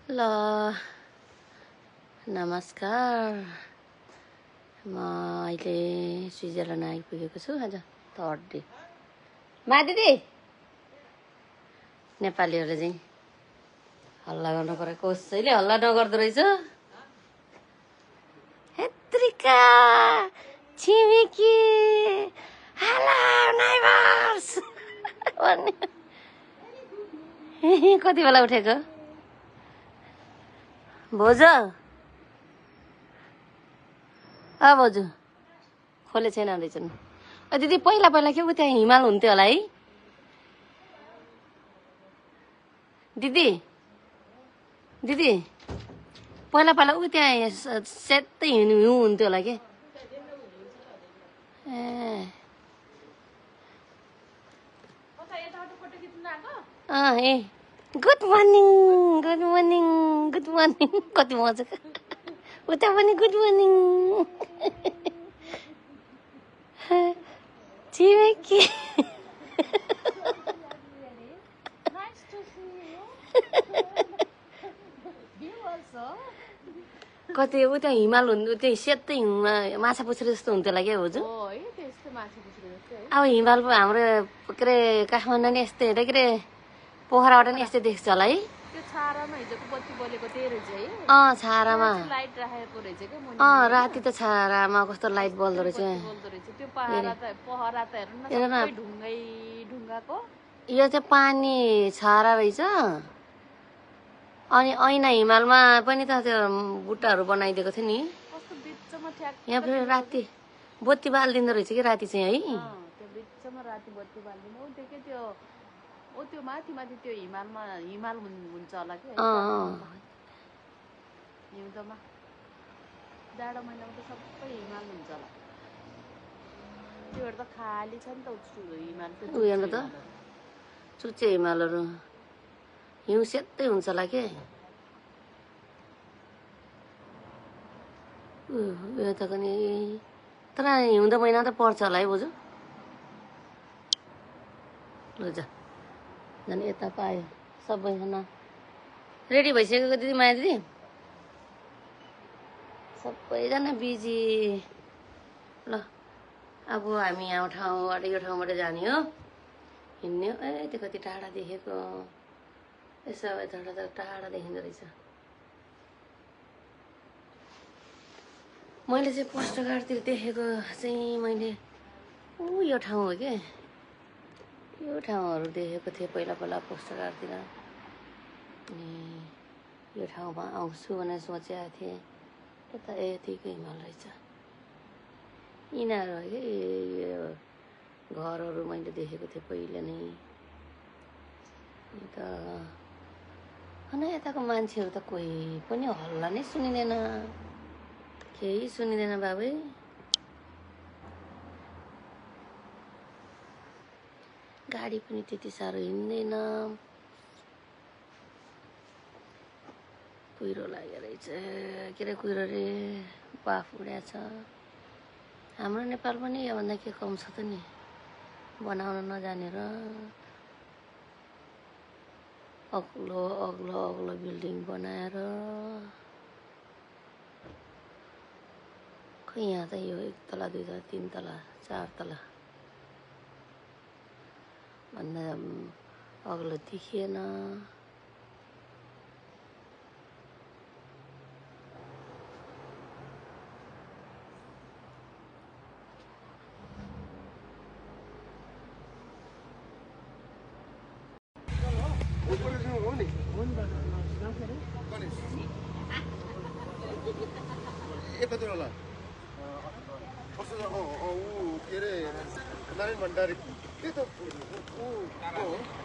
ल नमस्कार म अहिले स्विजरल्यान्ड आइपुगेको छु आज थर्ड डे मा दिदी नेपालीहरूले चाहिँ हल्ला गर्नु पर्यो कसैले हल्ला नगर्दो रहेछ हेत्रिका छिमेकी हेलो नाइबर्स कति बेला उठेको भोज भोजु खोले छैन रहेछन् दिदी पहिला पहिला के त्यहाँ हिमाल हुन्थ्यो होला है दिदी दिदी पहिला पहिला त्यहाँ सेतै हिउँ हुन्थ्यो होला के a good morning good morning good morning कति मजा उता पनि गुड मर्निङ छिमेकी कति उता हिमाल हुन्थ्यो त्यही सेतै हिउँमा माछा पुछ्रे जस्तो हुन्थ्यो होला क्या होजु अब हिमाल हाम्रो के अरे काठमाडौँ नि यस्तै हेर के अरे पोखराबाट नि यस्तै देख्छ होला है छारामा राति त छारामा कस्तो लाइट बल्दो रहेछ यो चाहिँ पानी छारा रहेछ अनि ऐना हिमालमा पनि त त्यो बुट्टाहरू बनाइदिएको थियो नि यहाँ फेरि राति बत्ती बालिदिँदो रहेछ कि राति चाहिँ है त्यो माथि माथि त्यो हिमालमा हिमाल हुन्छ होला के हिउँदमा जाडो महिनामा त सबै हिमाल हुन्छ होला त्योहरू त खाली छ नि त हिमाल उयोमा त चुच्चे हिमालहरू हिउँ सेतै हुन्छ होला के उयो त पनि तर हिउँदो महिना त पर्छ होला है बोजू ल जा झन् यता पायो सबैजना रेडी भइसकेको दिदी माया दिदी सबैजना बिजी ल अब हामी यहाँ ठाउँबाट यो ठाउँबाट जाने हो हिँड्ने हो त्यो कति टाढा देखेको यसो यताबाट त टाढा देखिँदो रहेछ मैले चाहिँ पोस्ट कार्डतिर देखेको चाहिँ मैले यो ठाउँ हो क्या यो ठाउँहरू देखेको थिएँ पहिला पहिला पोस्ट कार्डतिर अनि यो ठाउँमा आउँछु भनेर सोचेको थिएँ यता यतिकै हिमाल रहेछ यिनीहरू है यो घरहरू मैले देखेको थिएँ पहिला नै त अनि यताको मान्छेहरू त कोही पनि हल्ला नै सुनिँदैन केही सुनिँदैन बाबै गाडी पनि त्यति साह्रो हिँड्दैन कुहिरो लागेको रहेछ के अरे कुहिरो रे बाफ उड्याछ हाम्रो नेपाल पनि योभन्दा के कम छ त नि बनाउन नजाने र अग्लो अग्लो अग्लो बिल्डिङ बनाएर खै यहाँ त यो 1 तला 2 तला 3 तला 4 तला भन्दा अग्लो देखिएन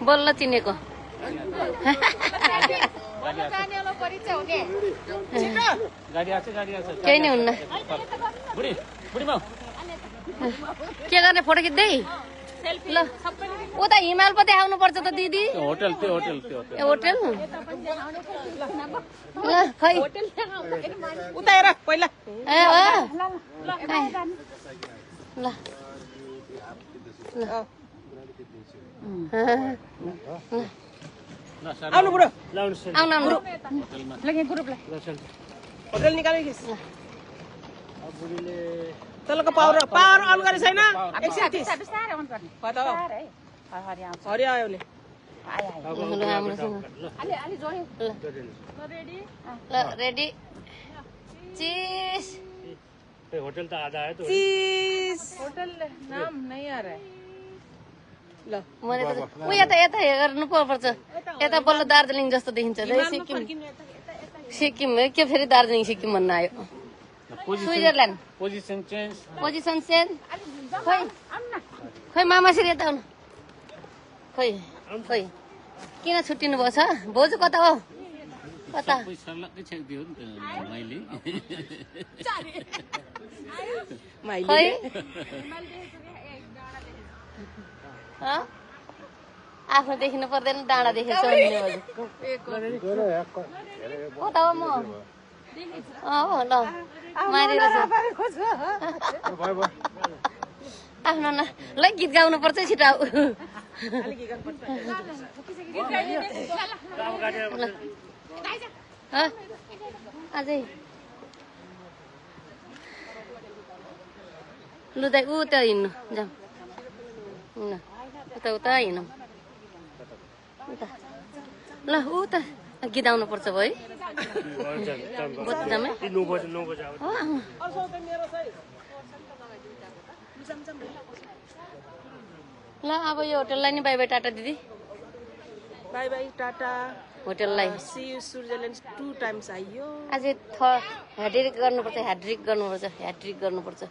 बल्ल चिनेको केही नै हुन्न के गर्ने फोटो खिच्दै ल उता हिमाल पो देखाउनु पर्छ त दिदी होटल होटल ल खै उता हेर पहिला ए ल ल आउनु बुढो आउनु आउनु लगे ग्रुपलाई होटल निकाल्यो कि तलको पावर पावर अन गरे छैन 130 बिस्तारै अन गर्ने कता हो है हरि आउँछ हरि आयो नि ल हाम्रोसँग अलि अलि जोड्यो ल रेडी चीज होटल त आधा आयो त चीज होटल नाम नहीं आ रहा है ल मैले त उ यता यता हेर्नु पर्छ यता बल्ल दार्जिलिङ जस्तो देखिन्छ रे सिक्किम के फेरि दार्जिलिङ सिक्किम भन्न आयो Switzerland position change position change खोइ मामासिरी यता आउनु खोइ खोइ किन छुट्टिनु भएको छ बोजू कता हो कता सर्लक्कै छेक्दियो नि त मैले खोइ आफ्नो देखिनु पर्दैन डाँडा देखेको कता हो म हो ल मारेर आफ्नो न ल गीत गाउनु पर्छ छिटो आऊ अझै लु दाइ उता हिँड्नु जाउँ उता उता हिँडौँ उता ल उता गीत आउनु पर्छ भयो है ल अब यो होटललाई नि बाई बाई टाटा दिदी बाई बाई टाटा होटललाई सी यू स्विजरल्यान्ड 2 टाइम्स आइयो अझै ह्याट्रिक गर्नुपर्छ ह्याट्रिक गर्नुपर्छ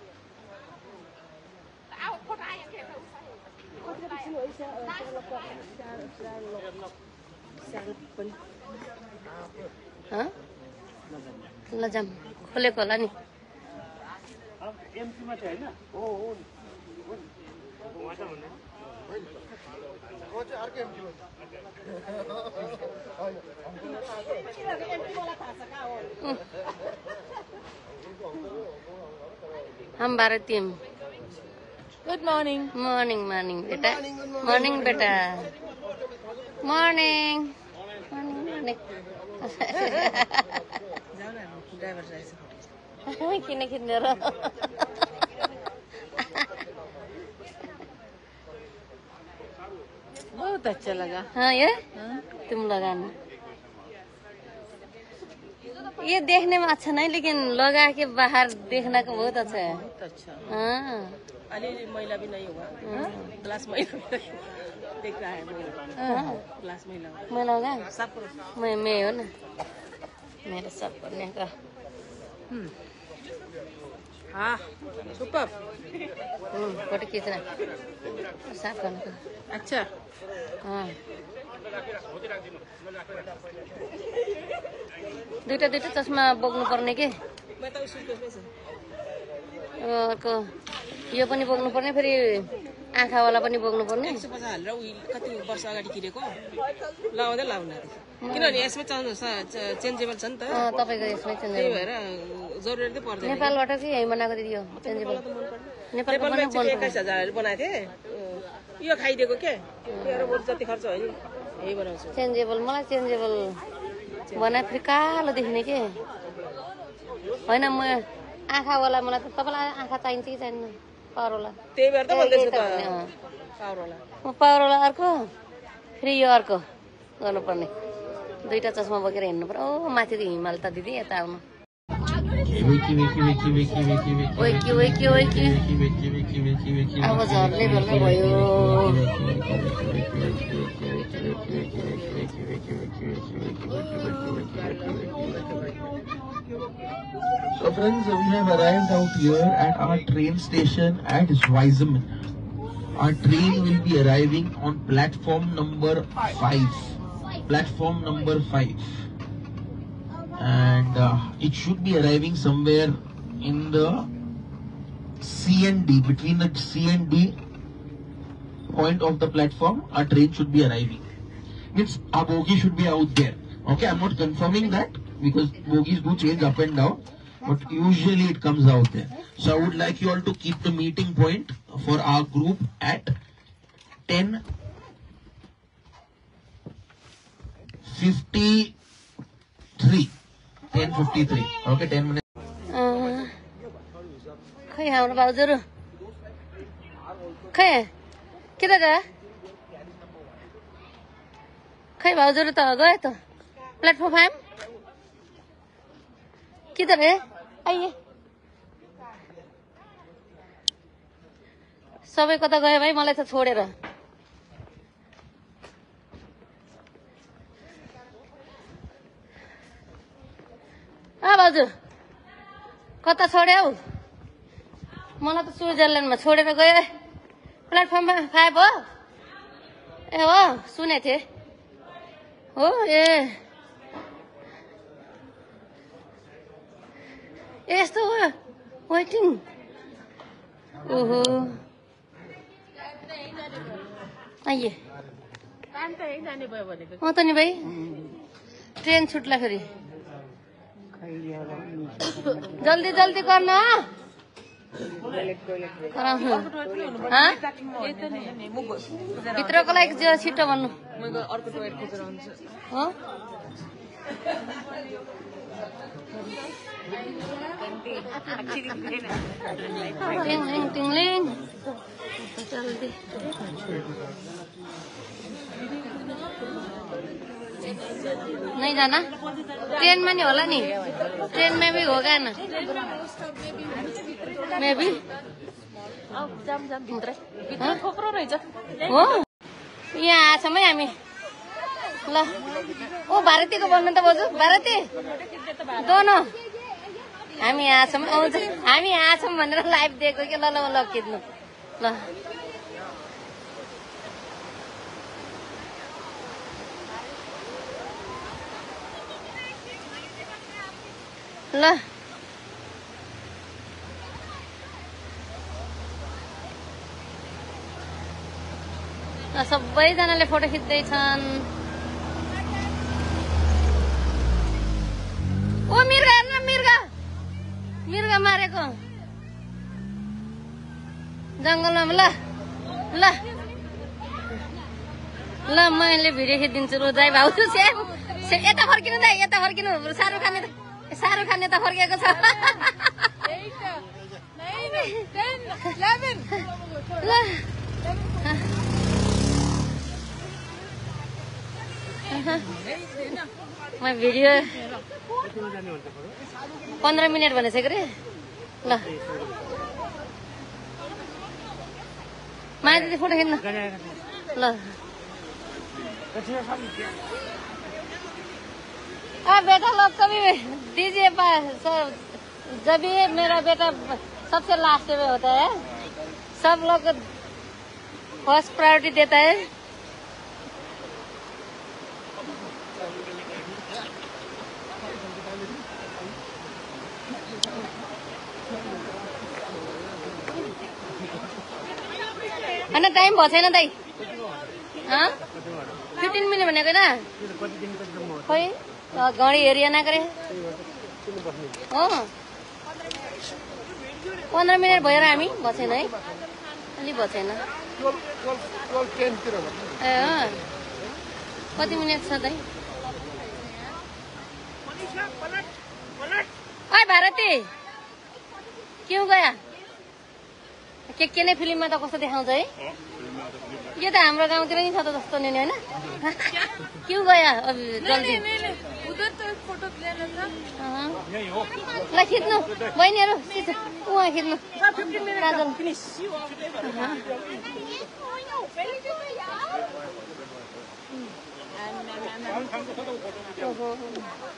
ल जाम खोलेको होला नि हम भारतीय गुड मर्निङ मर्निङ मर्निङ बेटा मर्निङ बेटा मर्निङ किन किनेर बहुत अच्छा लगा हाँ ये तुम लगाना ये देखने में अच्छा नहीं लेकिन लगा के बाहर देखना का बहुत अच्छा है बहुत अच्छा हाँ अलिअलि मैला भी नहीं हुआ ग्लास मैला देख रहा है मैला ग्लास मैला मैं लगा सब मैं हो ना मेरे सब करने का हाँ सुपर फोटो खींचना साफ करने का अच्छा हाँ दुईटा चस्मा बोक्नु पर्ने के मैं तो सुटकेसमै छ अर्को यो पनि बोक्नु पर्ने फेरि आँखावाला पनि बोक्नु पर्ने 150 हालेर कति वर्ष अगाडि किनेको लाउँदै लाउनु किनभने यसमै चेन्जेबल छ नि त तपाईँको यसमै त्यही चेन्जेबल भएर जरुरी त पर्दैन नेपालबाट कि यही बनाएको दिदी हो चेन्जेबल नेपालको नेपालमा पनि 21000 बनाएको थिएँ यो खाइदिएको के तेरो बरु जति खर्च होइन यही बनाउँछु चेन्जेबल मलाई चेन्जेबल बनाए फेरि कालो देखिने के होइन म आँखावाला मलाई त तपाईँलाई आँखा चाहिन्छ कि चाहिन्न पावरवाला त्यही भएर त भन्दैछु त पावरवाला म पावरवाला अर्को फेरि यो अर्को गर्नुपर्ने दुईटा चस्मा बोकेर हिँड्नु पर्यो ओ माथि त हिमाल त दिदी यता आउनु अब झर्ने बेला भयो So friends, we have arrived out here at our train station at Zweisimmen. Our train will be arriving on platform number 5. Platform number 5. And it should be arriving somewhere in the C&D, between the C&D point of the platform. Our train should be arriving. Means our bogie should be out there. Okay, I'm not confirming that because bogies do change up and down, but usually it comes out there. So I would like you all to keep the meeting point for our group at 10 10:53. 10:53. Okay, 10 minutes. खै हाम्रो भाउजूहरू खै के त गयो खै भाउजूहरू त गयो त प्लेटफर्म आयो कि त रे आइए सबै कता गयो भाइ मलाई त छोडेर भाउजू कता छोड्यौ मलाई त स्विजरल्यान्डमा छोडेर गयो प्लेटफर्ममा 5 हो ए हो सुनेको थिएँ हो ए यस्तो हो वेटिङ ओहो आइए त नि भाइ ट्रेन छुट्ला फेरि जल्दी जल्दी गर्न भित्रको लागि छिटो भन्नु हो टिङलिङ जल्दी नहीं जाना ट्रेन में नहीं होला नहीं ट्रेन में भी होगा ना मैं भी हो यहाँ आछौँ है हामी ल ओ भारतीको भन्नु त बोजू भारती दोनों हामी यहाँ छौँ आउँछ हामी यहाँ छौँ भनेर लाइभ दिएको कि ल ल ल खिच्नु ल ल सबैजनाले फोटो खिच्दैछन् ओ मिर्गा हेर्न मिर्गा मिर्गा मारेको जङ्गलमा ल ल ल मैले भिडियो खिचिदिन्छु रोजाइ भाउजू सेम यता फर्किनु दाइ यता फर्किनु शाहरुख खान यता फर्किएको छ ल म भिडियो 15 मिनट भनिसक्यो रे ल माया दिदी फोटो खिच्नु ल बेटा लोग कभी दीजिए जब भी मेरा बेटा सबसे लास्ट में होता है सब लोग फर्स्ट प्रायोरिटी देता है अन्त टाइम भएको छैन दाइ 15 मिनट भनेको होइन खोइ घडी हेरिएन करे हो 15 मिनट भएर हामी बसेन है अलि बसेन ए कति मिनट छ दाइ ओइ भारती क्यों गया के नै फिल्ममा त कस्तो देखाउँछ है यो त हाम्रो गाउँतिर नि छ त जस्तो नि हैन क्यों गया अब जल्दी उधर तो एक फोटो लेना था ल खिच्नु बहिनीहरु उहाँ खिच्नु काजल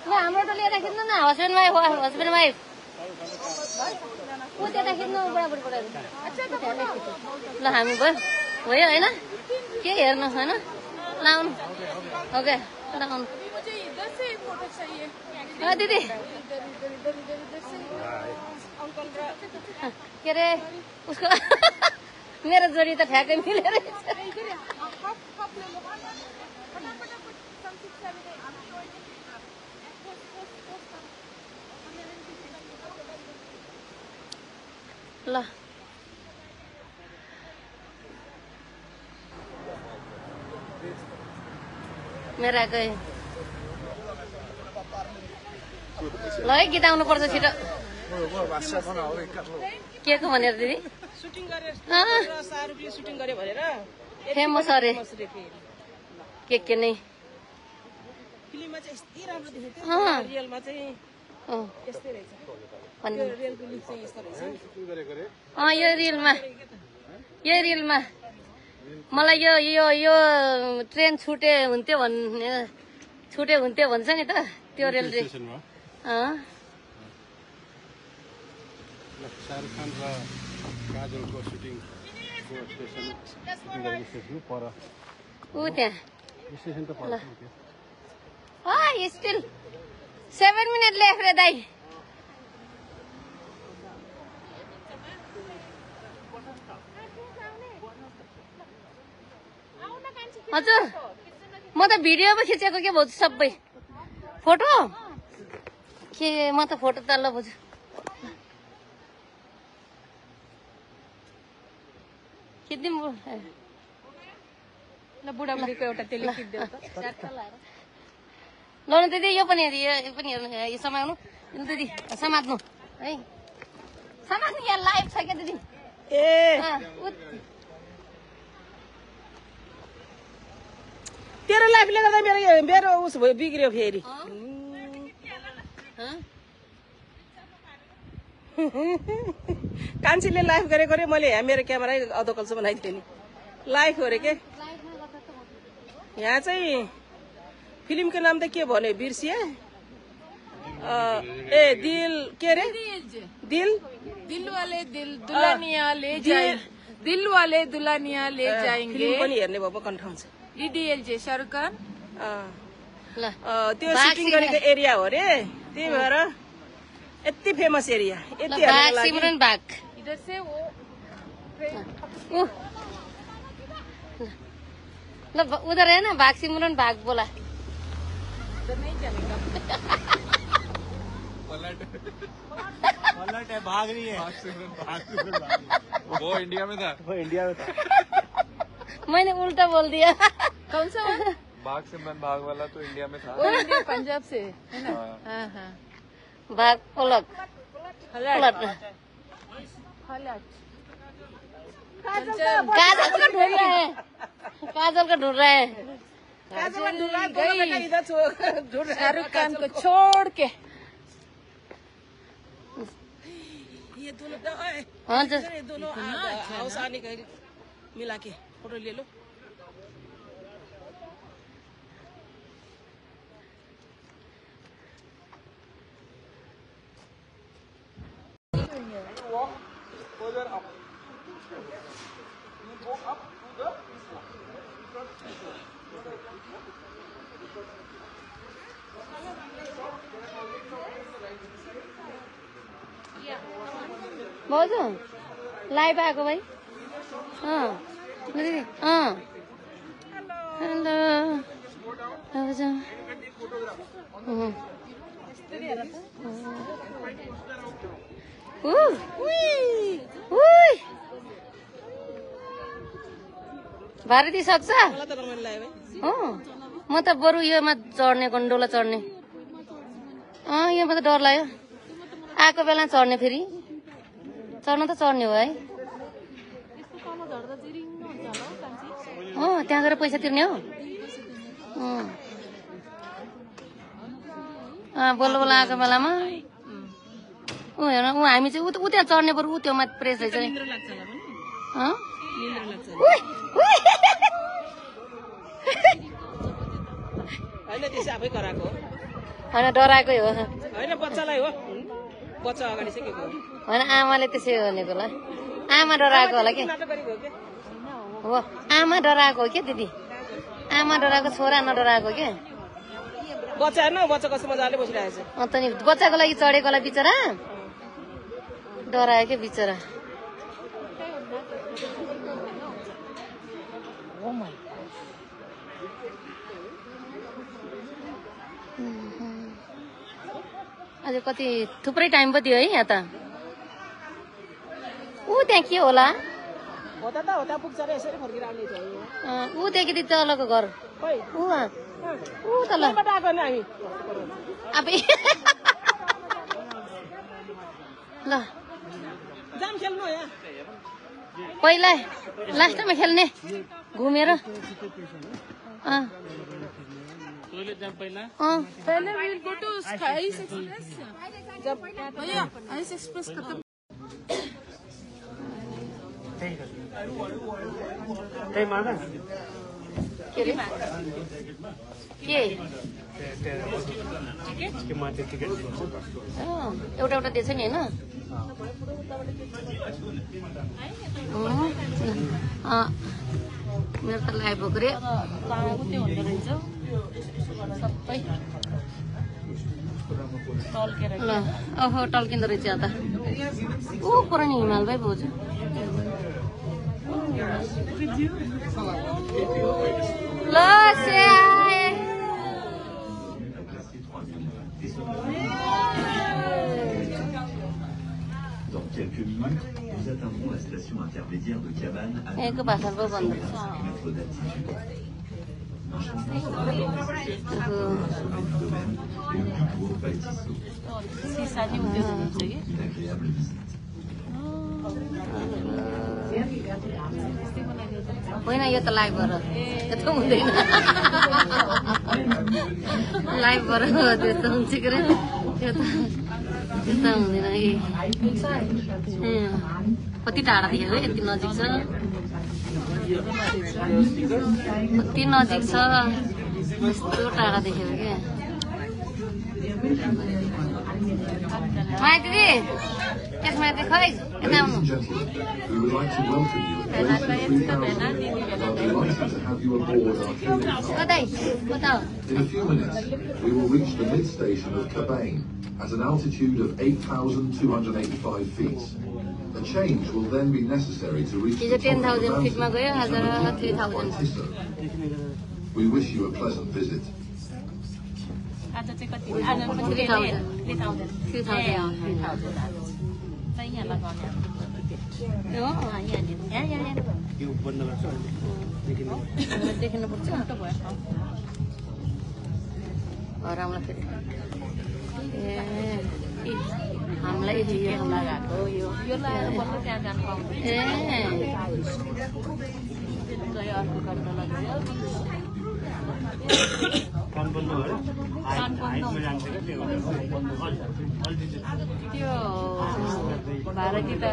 ल हाम्रो त लिएर खिच्नु न हस्बेन्ड वाइफ ऊ त्यता खिच्नु बराबर ल हामी भयो हैन के हेर्नु हैन लाउनु ओके लाउनु मुझे इधर से एक फोटो चाहिए दिदी के रे उसको मेरो जोडी त ठ्याक्कै मिलेर ल मेरा गए ल है गीत आउनुपर्छ छिटो के को भनेर दिदी सुटिङ गरे शाहरुखले सुटिङ गरे भनेर फेमस अरे के नै फिल्ममा चाहिँ यस्तै राम्रो देखेको अँ। थियो रियलमा चाहिँ अँ यस्तै रहेछ भन्नु। रियलको लुक चाहिँ यस्तो रहेछ यो रिलमा मलाई यो ट्रेन छुटे हुन्थ्यो भन्छ नि त त्यो रेल अँ शाहरुख खान र काजलको सुटिङको स्टेसन पर ऊ त्यहाँ स्टेसन त पर्छ नि त्यो स्टिल 7 मिनट लेफ्ट रे दाइ हजुर म त भिडियो पो खिचेको के भाउजू सबै फोटो के म त फोटो त ल भाउजू खिच्दिउँ ल बुढाबुढीको एउटा त्यसले खिच्दियो त ल न दिदी यो पनि हेर्नु यो समाउनु ल दिदी समात्नु है समात्नु यहाँ लाइभ छ क्या दिदी ए तेरो लाइफले गर्दा मेरो उस भयो बिग्रियो फेरि कान्छीले लाइफ गरेको रे मैले यहाँ मेरो क्यामेरा अधोकल चाहिँ बनाइदिएँ नि लाइफ हो रे के यहाँ चाहिँ फिल्मको नाम त के भन्यो बिर्सिए ए दिल के रे दिल दिलवाले दुल्हनिया ले जाएंगे फिल्म पनि हेर्ने भयो कन्फर्म छ डीडीएलजे शाहरुख खान ल त्यो सुटिङ गरेको एरिया हो रे त्यही भएर यति फेमस एरिया यति हेर्नको भाग लागि सिमरन भाग इधर से वो ल उधर है ना भाग सिमरन भाग बोला उधर नहीं चलेगा पलट है भाग रही है वो इंडिया में था मैंने उल्टा बोल दिया कौन सा भाग सिमरन भाग वाला तो इंडिया में था वो इंडिया पंजाब से है ना हाँ हाँ भाग पलट हलट पलट काजल का ढूंढ रहे हैं शाहरुख खान को छोड़ के ये दोनों हाँ जी ये दोनों हाउस आने का मिला के फोटो ले लो भाउजू लाइभ आएको भाइ दिदी हेलो भाउजू भारती सक्छ मलाई त रमाइलो लाग्यो भाइ म त बरु योमा चढ्ने गन्डोला चढ्ने योमा त डर लाग्यो आएको बेला चढ्ने फेरि चढ्न त चढ्ने हो है त्यहाँ गएर पैसा तिर्ने हो बल्ल बल्ल आएको बेलामा हेर हामी चाहिँ ऊ त्यहाँ चढ्ने बरु ऊ त्यो माथि प्रेस रहेछ नि होइन त्यसै आफै कराएको हो होइन डराएकै हो होइन बच्चालाई हो बच्चा अगाडि चाहिँ के हो होइन आमाले त्यसै भनेको होला आमा डराएको होला कि नाटक गरेको हो के हो आमा डराएको हो क्या दिदी आमा डराएको छोरा नडराएको क्या बच्चा हेर्न बच्चा कस्तो मजाले बसिरहेको छ अन्त नि बच्चाको लागि चढेकोलाई बिचरा डरायो क्या बिचरा आज कति थुप्रै टाइम पो थियो है यहाँ त ऊ त्यहाँ के होला होता त होता पुग्छ र यसरी फर्केर आउने थियो ऊ त्यहाँदेखि तलको घर खोइ ऊ तल कहाँबाट आएको नि हामी अब ल जाम खेल्नु यहाँ पहिला लास्टमा खेल्ने घुमेर टोइलेट जाम पहिला पहले we'll go to Ice Express. जब भैया Ice Express खत्म त्यही मागा के रे के माथि टिकट एउटा एउटा दिएछ नि होइन मेरो त लाइभ भएको रे त्यो हुँदो रहेछ सबै टल्केर ल ओहो टल्किँदो रहेछ यहाँ त ऊ पर नि हिमाल भाइ भाउजू ल स्याए Dans quelques minutes, nous atteindrons la station intermédiaire de Cabane à यहाँको भाषा पो भन्नु 15 km d'altitude. Un changement de domaine et une plus courte Baltisso. सिसा नि हुँदै हुनुहुन्छ कि Une agréable visite. होइन यो त लाइभ भएर त्यस्तो हुँदैन लाइभ भएर त्यस्तो हुन्छ के अरे त्यो त त्यस्तो हुँदैन कति टाढा देखेको यति नजिक छ कति नजिक छ यस्तो टाढा देखेको क्या माया दिदी त्यसमा चाहिँ खै यता आउनु We would like to welcome you at Rosebery 3000 and are delighted to have you aboard our Phoenix. कतै कता In a few minutes, we will reach the mid-station of Cabane at an altitude of 8,285 feet. A change will then be necessary to reach the हिजो top of the 10,000 फिटमा गयो आज mountain 3000 Baltisso. We wish you a pleasant visit. आज चाहिँ कति 3000 चाहिँ यहाँ लगाउने यो बन्द गर्छ देखिनु पर्छ हराउँला फेरि ए हामीलाई लगाएको यो लगाएर बल्ल त्यहाँ जानु पाउँदैन ए गयो अर्को घन्टा लगायो कान बन्द भयो हाइटमा जान्छ क्या त्यो भारती त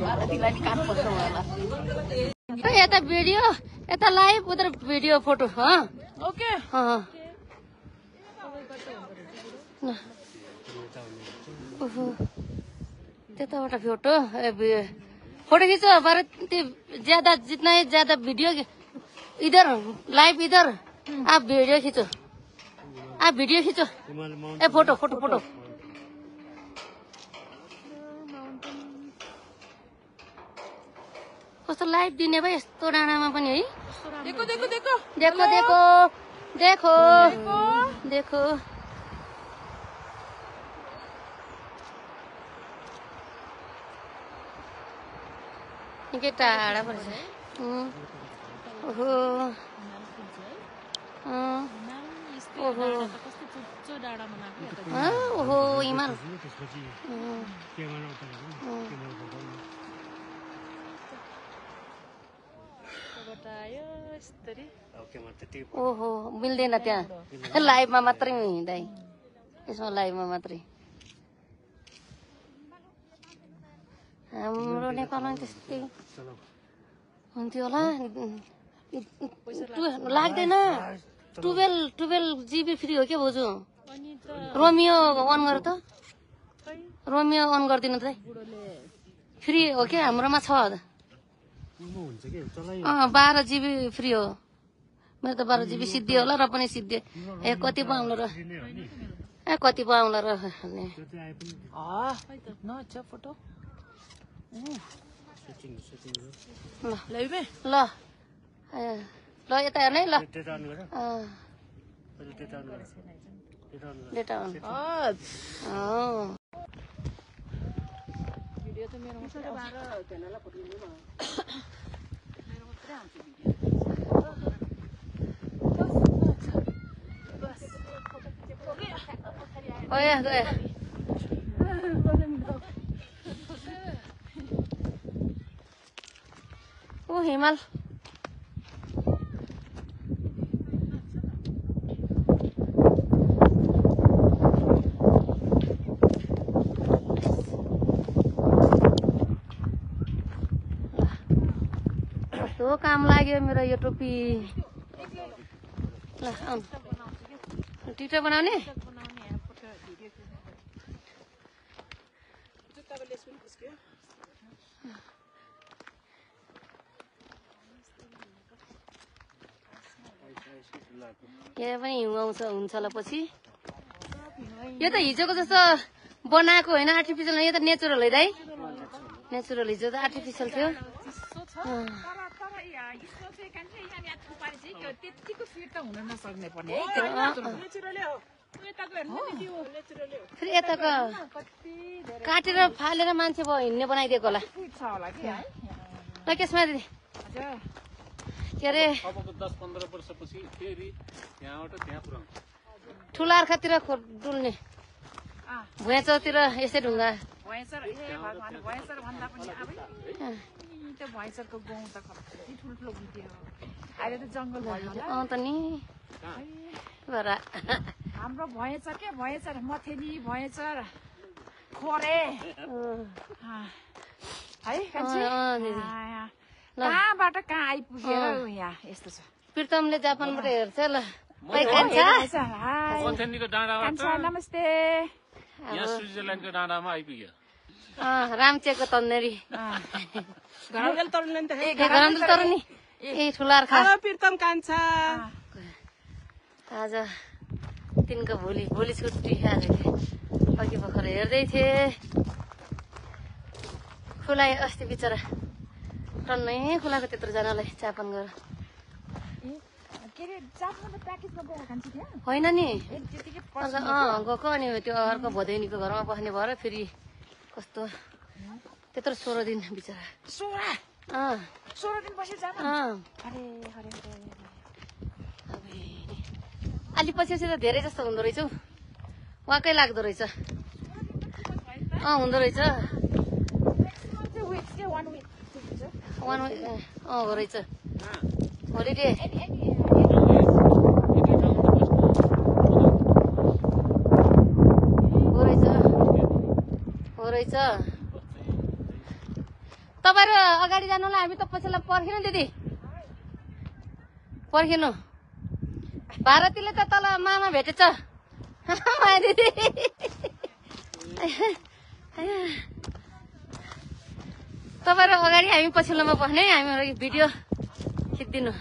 भारतीलाई नि काम पर्छ होला यता भिडियो यता लाइभ उधर भिडियो फोटो हाँ ओके हाँ ओहो त्यताबाट फोटो फोटो खींचो भारत ज्यादा जितना है ज्यादा वीडियो इधर लाइव इधर आप वीडियो खींचो ए फोटो फोटो फोटो कस्तो लाइभ दिने भाइ यस्तो डाँडामा पनि है देखो देखो देखो देखो देखो देखो देखो निकै टाढा पर्छ ओहो ओहो ओहो हिमाल ओहो मिल्दैन त्यहाँ लाइभमा मात्रै हिँड्दै यसमा लाइभमा मात्रै हाम्रो नेपालमा त्यस्तै हुन्थ्यो होला लाग्दैन 12 GB फ्री हो क्या बोजू रोमियो अन गर त रोमियो अन गरिदिनु त फ्री हो क्या हाम्रोमा छ 12 GB फ्री हो मेरो त 12 GB सिद्धि होला र पनि सिद्धि ए कति पाउँला र कति पाउँला र फोटो ल ल यता हेर्ने ल डेटा अन भिडियो त मेरो गयो हिमाल कस्तो काम लाग्यो मेरो यो टोपी ल आउनु टिकटक बनाउने यहाँ पनि हिउँ आउँछ हुन्छ होला पछि यो त हिजोको जस्तो बनाएको होइन आर्टिफिसियल यो त नेचुरल है दाइ नेचुरल हिजो त आर्टिफिसियल थियो फेरि यताको काटेर फालेर मान्छे भयो हिँड्ने बनाइदिएको होला ल केसमा दिदी के अरे 10-15 वर्षपछि फेरि यहाँबाट त्यहाँ पुऱ्याउँछ ठुला अर्खातिर डुल्ने भुइँचौतिर यसै ढुङ्गा त नि हाम्रो भएचर के भएचर मथेनी भएचर खोरे है कहाँबाट कहाँ आइपुगेर यहाँ यस्तो छ प्रितमले जापानबाट हेर्छ ल मथेनीको डाँडाबाट नमस्ते यहाँ स्विजरल्यान्डको डाँडामा आइपुग्यो रामचेको तन्नेरी घरौँडेल तरुणले त तरुनी ए ठुला अर्खा प्रितम कान्छा आज तिनको भोलि छुट्टी आज अघि भर्खर हेर्दै थिए खुलाए अस्ति बिचरा टन्नै खुलाएको त्यत्रो जनालाई चापन गरेर होइन नि गएको अनि त्यो अर्को भदैनीको घरमा बस्ने भएर फेरि कस्तो त्यत्रो 16 दिन बिचरा 16 दिन पछि अलि पछि त धेरै जस्तो हुँदो रहेछ वाकै लाग्दो रहेछ हुँदो रहेछ हो रहेछ होलिडे हो रहेछ तपाईँहरू अगाडि जानुलाई हामी त पछिल्लो पर्खिनु दिदी पर्खिनु भारतीले त तल मामा भेटेछ माया दिदी तपाईँहरू अगाडि हामी पछिल्लोमा बस्ने हामीहरू भिडियो खिचिदिनु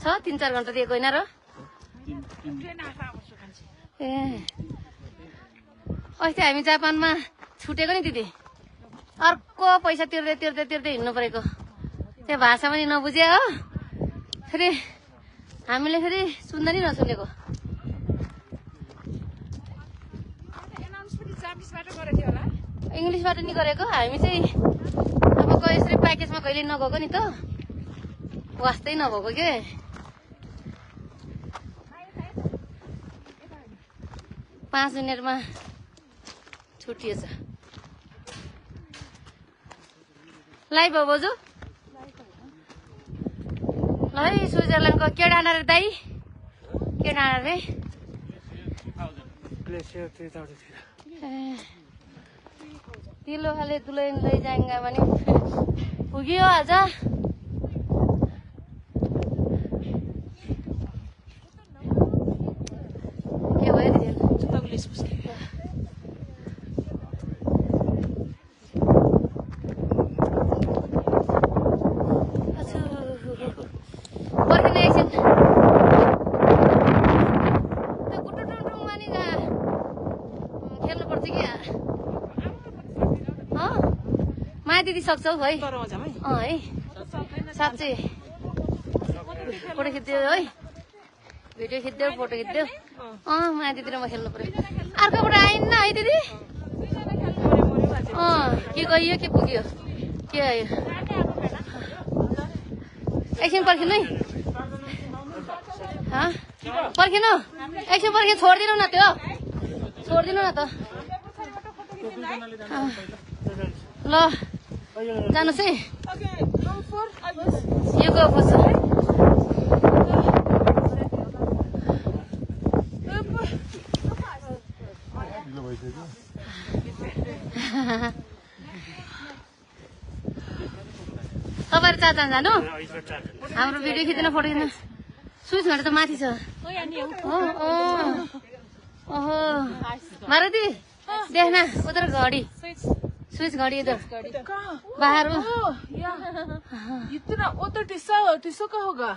छ 3-4 घन्टा दिएको होइन र ए अस्ति हामी जापानमा छुटेको नि दिदी अर्को पैसा तिर्दै हिँड्नु परेको त्यो भाषा पनि नबुझे हो फेरि हामीले फेरि सुन्दा नि नसुनेको इङ्ग्लिसबाट नि गरेको हामी चाहिँ अब यसरी प्याकेजमा कहिले नगएको नि त वास्तै नभएको के पाँच मिनटमा छुटिएछ लाइभ हो बोजू ल है स्विजरल्यान्डको के डाँडा रे दाई के डाँडा रे तिलो खाले दुलैन लैजाएंगा भने पुग्यो आज के भयो दिदी दिदी सक्छौ है है साँच्चै फोटो खिच्दियो है भिडियो खिच्दियो फोटो खिच्दियो माया दिदी र म खेल्नु पर्यो अर्कोबाट आइन्न है दिदी के गइयो के पुग्यो के आयो एकछिन पर्खिनु है पर्खिनु एकछिन पर्खिनु छोडिदिनु न त्यो छोडिदिनु न त ल जानुहोस् है Okay, go for Abbas. यो गएको छ तपाईहरु चारजना जानु हाम्रो भिडियो खिच्न फोटो खिच्न स्विच घडी त माथि छ ओहो मारुति देखना उधर घड़ी स्विच घड़ी इधर बाहर इतना वो तो टिसो का होगा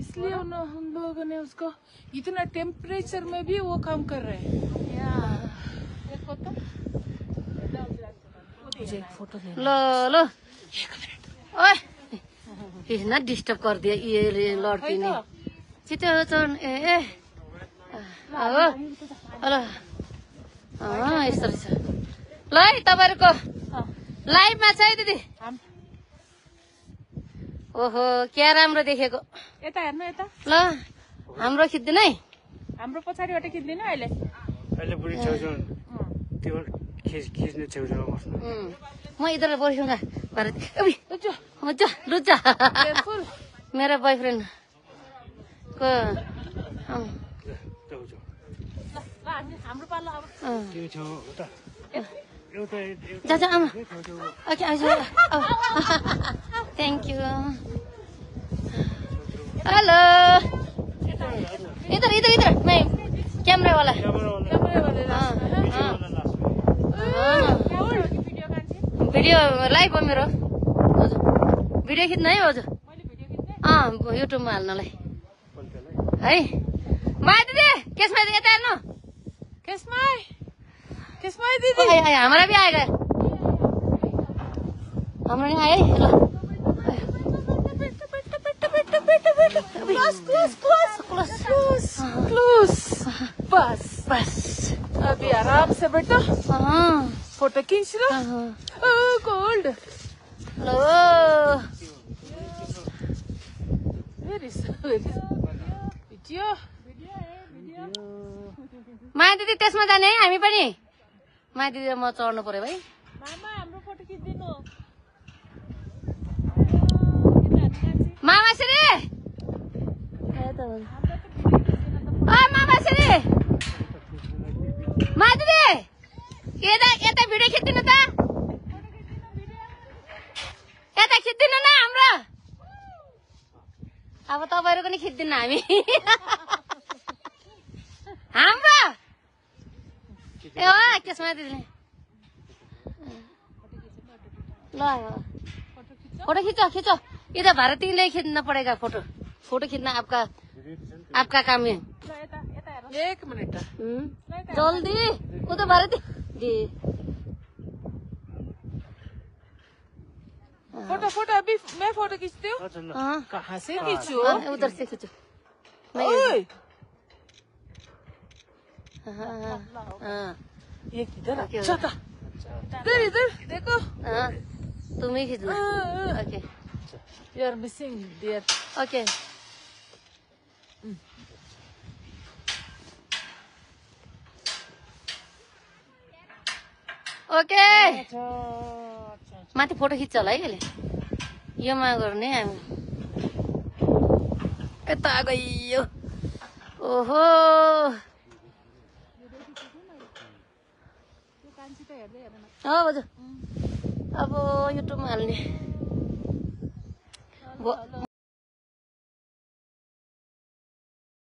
इसलिए उन लोगों ने उसको इतना टेम्परेचर में भी वो काम कर रहे हैं मुझे एक फोटो ले लो लो ओए किसने डिस्टर्ब कर दिया ये लड़की ने चिते चोन ए आओ हेलो यस्तो रहेछ ल है तपाईहरुको लाइभमा छ है दिदी ओहो क्या राम्रो देखेको यता हेर्नु यता ल हाम्रो खिच्दिन है हाम्रो पछाडिबाट खिच्दिनु अहिले अहिले बुढी छेउछाउ त्यो खिच्ने छेउछाउ बस्नु म इधर बसूंगा भारत लुच्चा लुच्चा मेरा बॉयफ्रेंड को हाम्रो पालो अब त्यो छेउ उता जा जा आमा ओके आइज थैंक यू हेलो इधर इधर इधर मैं कैमरा वाला भिडियो लाइभ हो मेरो हजुर भिडियो खिच्न है हजुर युट्युबमा हाल्नलाई है मा दिदी केसमा यता हेर्नु किसमा दीदी हमारा भी आएगा हमारा नहीं आए लो क्लोज बस अभी आराम से बैठो फोटो खींच लो कोल्ड लो भिडियो माया दिदी त्यसमा जाने है हामी पनि माया दिदी म चढ्नु पर्यो भाइ मामा हाम्रो फोटो खिच्दिनु मामा श्री मामा श्री माया दिदी यता भिडियो खिच्दिनु त यता खिच्दिनु न हाम्रो अब तपाईहरुको नि खिच्दिनु हामी हाम्रो ए केसमा दिदीले ल फोटो खींचो इधर भारतीले खींचना पड़ेगा फोटो खींचना आपका काम है एक मिनट जल्दी वो तो भारती जी फोटो अभी मैं फोटो खींचती हूँ कहाँ से खींचू उधर से खींचो ये किधर अच्छा था इधर देखो तुम ही खींचना okay you are missing dear okay okay माथि फोटो खिच्छ होला है अहिले योमा गर्ने हामी यता गयो ओहो हजुर अब युट्युबमा हाल्ने